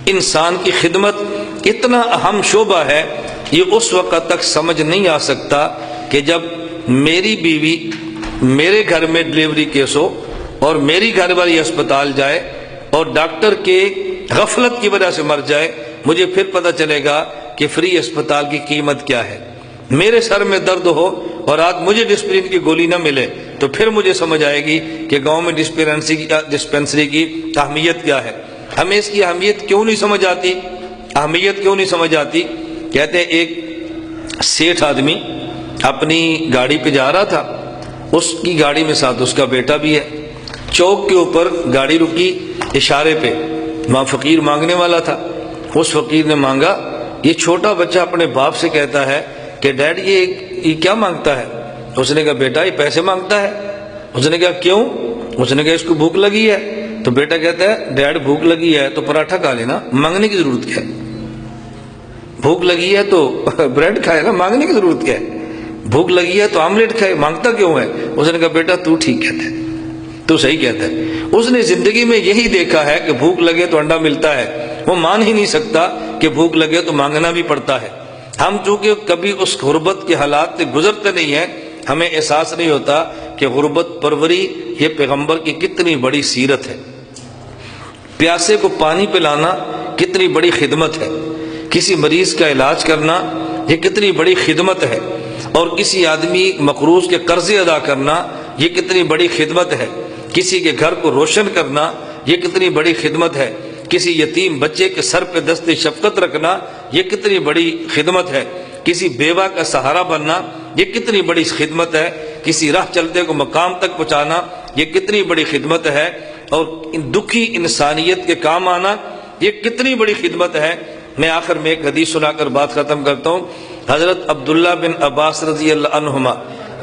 انسان کی خدمت اتنا اہم شعبہ ہے، یہ اس وقت تک سمجھ نہیں آ سکتا کہ جب میری بیوی میرے گھر میں ڈلیوری کیس ہو اور میری گھر والی اسپتال جائے اور ڈاکٹر کے غفلت کی وجہ سے مر جائے، مجھے پھر پتہ چلے گا کہ فری اسپتال کی قیمت کیا ہے۔ میرے سر میں درد ہو اور آج مجھے ڈسپلن کی گولی نہ ملے تو پھر مجھے سمجھ آئے گی کہ گاؤں میں ڈسپینسری کی اہمیت کیا ہے۔ ہمیں اس کی اہمیت کیوں نہیں سمجھ آتی؟ اہمیت کیوں نہیں سمجھ آتی؟ کہتے ہیں ایک سیٹھ آدمی اپنی گاڑی پہ جا رہا تھا، اس کی گاڑی میں ساتھ اس کا بیٹا بھی ہے۔ چوک کے اوپر گاڑی رکی اشارے پہ، وہاں فقیر مانگنے والا تھا۔ اس فقیر نے مانگا۔ یہ چھوٹا بچہ اپنے باپ سے کہتا ہے کہ ڈیڈ یہ کیا مانگتا ہے؟ اس نے کہا بیٹا یہ پیسے مانگتا ہے۔ اس نے کہا کیوں؟ اس نے کہا اس کو بھوک لگی ہے۔ تو بیٹا کہتا ہے ڈیڈ بھوک لگی ہے تو پراٹھا کھا لینا، مانگنے کی ضرورت کیا ہے؟ بھوک لگی ہے تو بریڈ کھائے نا، مانگنے کی ضرورت کیا ہے؟ بھوک لگی ہے تو آملیٹ کھائے، مانگتا کیوں ہے؟ اس نے کہا بیٹا تو ٹھیک کہتا ہے، تو صحیح کہتا ہے۔ اس نے زندگی میں یہی دیکھا ہے کہ بھوک لگے تو انڈا ملتا ہے، وہ مان ہی نہیں سکتا کہ بھوک لگے تو مانگنا بھی پڑتا ہے۔ ہم چونکہ کبھی اس غربت کے حالات سے گزرتے نہیں ہیں، ہمیں احساس نہیں ہوتا کہ غربت پروری یہ پیغمبر کی کتنی بڑی سیرت ہے۔ پیاسے کو پانی پلانا کتنی بڑی خدمت ہے، کسی مریض کا علاج کرنا یہ کتنی بڑی خدمت ہے، اور کسی آدمی مقروض کے قرضے ادا کرنا یہ کتنی بڑی خدمت ہے، کسی کے گھر کو روشن کرنا یہ کتنی بڑی خدمت ہے، کسی یتیم بچے کے سر پہ دست شفقت رکھنا یہ کتنی بڑی خدمت ہے، کسی بیوہ کا سہارا بننا یہ کتنی بڑی خدمت ہے، کسی راہ چلتے کو مقام تک پہنچانا یہ کتنی بڑی خدمت ہے، اور دکھی انسانیت کے کام آنا یہ کتنی بڑی خدمت ہے۔ میں آخر میں ایک حدیث سنا کر بات ختم کرتا ہوں۔ حضرت عبداللہ بن عباس رضی اللہ عنہما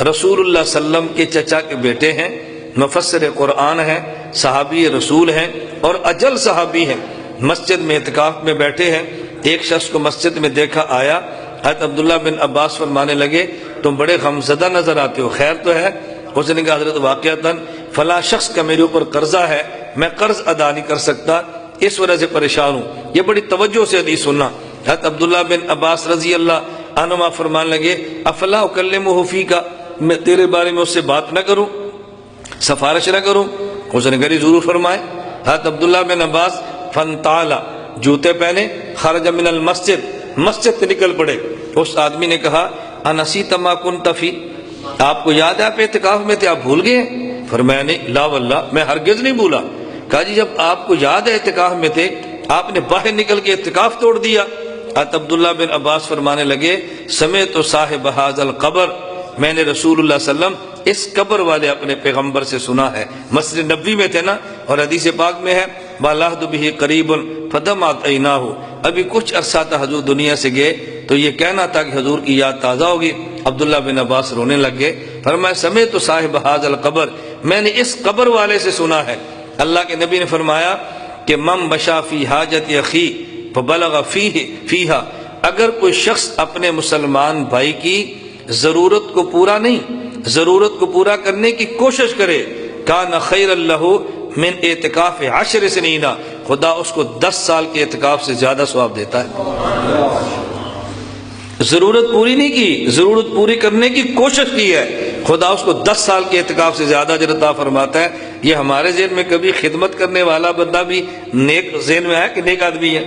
رسول اللہ صلی اللہ علیہ وسلم کے چچا کے بیٹے ہیں، مفسر قرآن ہیں، صحابی رسول ہیں اور اجل صحابی ہیں۔ مسجد میں اعتکاف میں بیٹھے ہیں، ایک شخص کو مسجد میں دیکھا آیا۔ حضرت عبداللہ بن عباس فرمانے لگے تم بڑے غمزدہ نظر آتے ہو، خیر تو ہے؟ اس نے کہا حضرت واقعتاً فلاں شخص کا میرے اوپر قرضہ ہے، میں قرض ادا نہیں کر سکتا، اس وجہ سے پریشان ہوں۔ یہ بڑی توجہ سے حدیث سننا۔ حضرت عبداللہ بن عباس رضی اللہ عنہما فرمان لگے افلا اکلمہ فیک، میں تیرے بارے میں اس سے بات نہ کروں، سفارش نہ کروں؟ اس نے کہا ضرور فرمائے۔ حضرت عبداللہ بن عباس فانطالا، جوتے پہنے، خرج من المسجد، مسجد سے نکل پڑے۔ اس آدمی نے کہا انسیت ما کنت فی، آپ کو یاد ہے آپ اعتکاف میں تھے، آپ بھول گئے؟ فرمایا نہیں، لا واللہ میں ہرگز نہیں بھولا۔ کہا جی جب آپ کو یاد ہے اعتکاف میں تھے، آپ نے باہر نکل کے اعتکاف توڑ دیا۔ حضرت عبداللہ بن عباس فرمانے لگے سمعت صاحب ھذا القبر، میں نے رسول اللہ صلی اللہ علیہ وسلم اس قبر والے اپنے پیغمبر سے سنا ہے۔ مسجد نبوی میں تھے نا، اور حدیث پاک میں ہے باللہ بہ قریب فدمعت عیناہ، ابھی کچھ عرصہ تھا حضور دنیا سے گئے تو یہ کہنا تھا کہ حضور کی یاد تازہ ہوگی۔ عبداللہ بن عباس رونے لگ گئے، فرمایا سمعت صاحب ھذا القبر، میں نے اس قبر والے سے سنا ہے۔ اللہ کے نبی نے فرمایا کہ من مشى فی حاجت اخی فبلغ فیہا، اگر کوئی شخص اپنے مسلمان بھائی کی ضرورت کو پورا نہیں، ضرورت کو پورا کرنے کی کوشش کرے، کان خیر لہ من اعتکاف 10 سنین، خدا اس کو 10 سال کے اعتکاف سے زیادہ ثواب دیتا ہے۔ ضرورت پوری نہیں کی، ضرورت پوری کرنے کی کوشش کی ہے، خدا اس کو 10 سال کے اعتکاف سے زیادہ اجر عطا فرماتا ہے۔ یہ ہمارے ذہن میں کبھی خدمت کرنے والا بندہ بھی نیک ذہن میں ہے کہ نیک آدمی ہے؟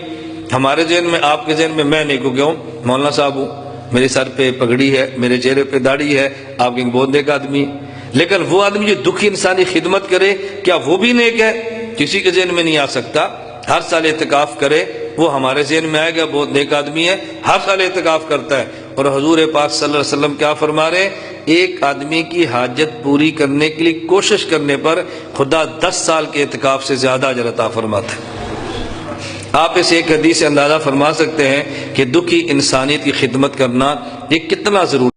ہمارے ذہن میں، آپ کے ذہن میں میں نیک ہو گیا ہوں، مولانا صاحب ہوں، میرے سر پہ پگڑی ہے، میرے چہرے پہ داڑھی ہے، آپ کے بہت نیک آدمی ہے۔ لیکن وہ آدمی جو دکھی انسانی خدمت کرے کیا وہ بھی نیک ہے؟ کسی کے ذہن میں نہیں آ سکتا۔ ہر سال اعتکاف کرے وہ ہمارے ذہن میں آئے گا بہت نیک آدمی ہے، ہر سال اعتکاف کرتا ہے۔ اور حضور پاک صلی اللہ علیہ وسلم کیا فرما رہے ہیں؟ ایک آدمی کی حاجت پوری کرنے کے لیے کوشش کرنے پر خدا 10 سال کے اعتکاف سے زیادہ اجر عطا فرماتا ہے۔ آپ اس ایک حدیث سے اندازہ فرما سکتے ہیں کہ دکھی انسانیت کی خدمت کرنا یہ کتنا ضروری